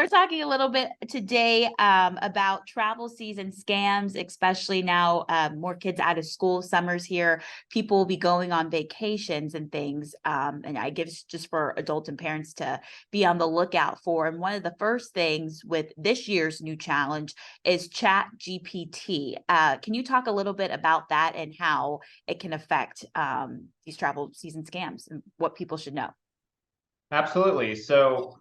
we're talking a little bit today about travel season scams, especially now more kids out of school, summer's here, people will be going on vacations and things. And I give just for adults and parents to be on the lookout for. And one of the first things with this year's new challenge is ChatGPT. Can you talk a little bit about that and how it can affect these travel season scams and what people should know? Absolutely. So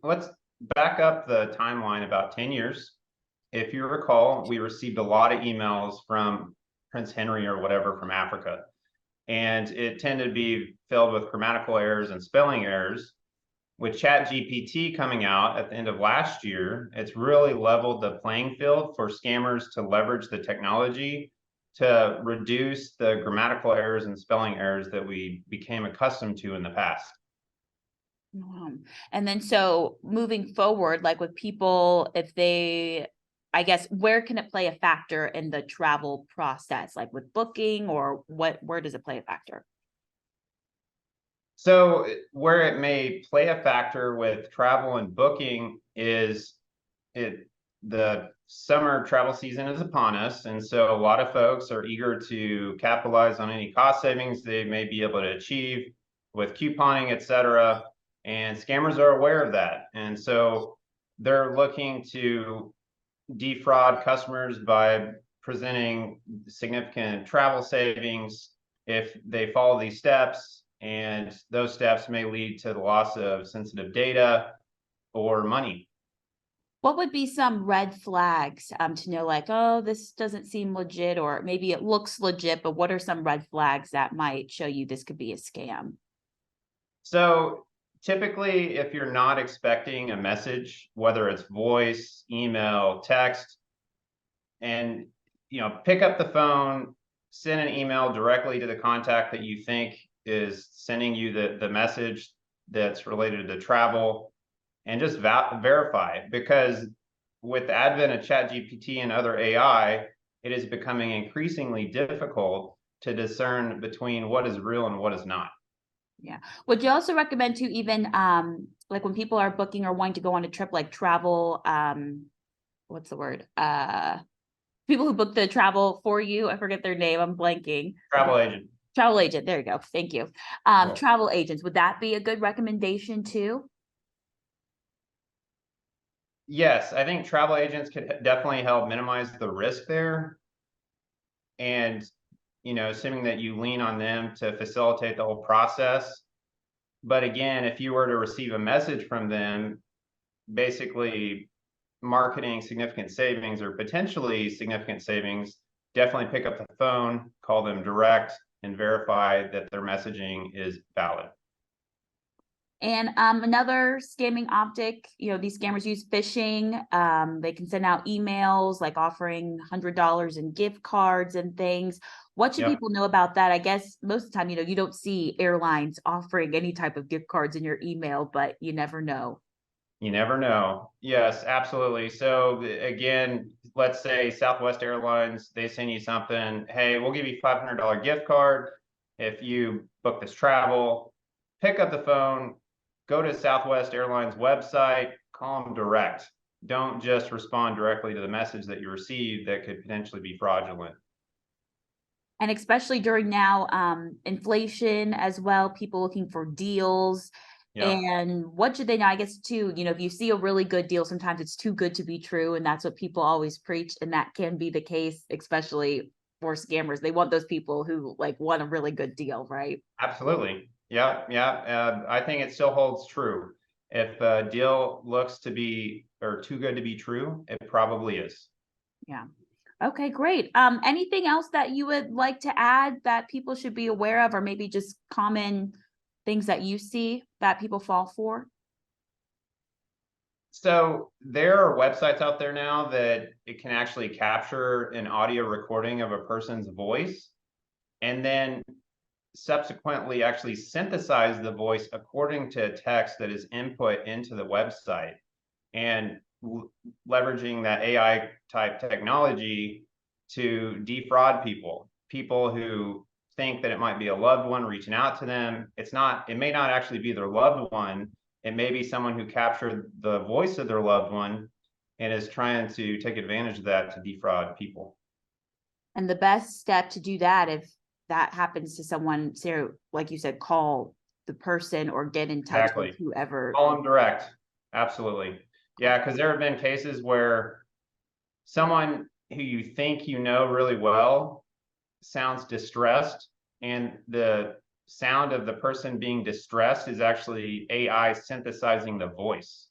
let's back up the timeline about 10 years. If you recall, we received a lot of emails from Prince Henry or whatever from Africa, and it tended to be filled with grammatical errors and spelling errors. With ChatGPT coming out at the end of last year, it's really leveled the playing field for scammers to leverage the technology to reduce the grammatical errors and spelling errors that we became accustomed to in the past. And then so moving forward, like with people, if they, I guess, where can it play a factor in the travel process, like with booking or where does it play a factor? So where it may play a factor with travel and booking is the summer travel season is upon us. And so a lot of folks are eager to capitalize on any cost savings they may be able to achieve with couponing, et cetera. And scammers are aware of that. And so they're looking to defraud customers by presenting significant travel savings if they follow these steps. And those steps may lead to the loss of sensitive data or money. What would be some red flags to know, like, oh, this doesn't seem legit, or maybe it looks legit, but what are some red flags that might show you this could be a scam? So typically, if you're not expecting a message, whether it's voice, email, text, and pick up the phone, send an email directly to the contact that you think is sending you the message that's related to travel, and just verify, because with the advent of ChatGPT and other AI, it is becoming increasingly difficult to discern between what is real and what is not. Yeah. Would you also recommend to even like when people are booking or wanting to go on a trip, like travel, what's the word? People who book the travel for you, I forget their name, I'm blanking. Travel agent. Travel agent, there you go. Thank you. Yeah. Travel agents, would that be a good recommendation too? Yes, I think travel agents could definitely help minimize the risk there. And, assuming that you lean on them to facilitate the whole process. But again, if you were to receive a message from them, basically marketing significant savings or potentially significant savings, definitely pick up the phone, call them direct, and verify that their messaging is valid. And another scamming optic, these scammers use phishing. They can send out emails like offering $100 in gift cards and things. What should people know about that? I guess most of the time, you don't see airlines offering any type of gift cards in your email, but you never know. You never know. Yes, absolutely. So again, let's say Southwest Airlines, they send you something, hey, we'll give you $500 gift card if you book this travel. Pick up the phone, go to Southwest Airlines website, call them direct. Don't just respond directly to the message that you received that could potentially be fraudulent. And especially during now, inflation as well, people looking for deals. And what should they know? I guess too, if you see a really good deal, sometimes it's too good to be true. And that's what people always preach. And that can be the case, especially for scammers. They want those people who want a really good deal, right? Absolutely. Yeah. I think it still holds true. If a deal looks to be or too good to be true, it probably is. Yeah. Okay, great. Anything else that you would like to add that people should be aware of, or maybe just common things that you see that people fall for? So there are websites out there now that it can actually capture an audio recording of a person's voice and then subsequently actually synthesize the voice according to a text that is input into the website, and leveraging that AI type technology to defraud people who think that it might be a loved one reaching out to them. It may not actually be their loved one. It may be someone who captured the voice of their loved one and is trying to take advantage of that to defraud people. And the best step to do that, if that happens to someone, Sarah, like you said, call the person or get in touch with whoever. Call them direct. Absolutely. Yeah, because there have been cases where someone who you think you know really well sounds distressed, and the sound of the person being distressed is actually AI synthesizing the voice.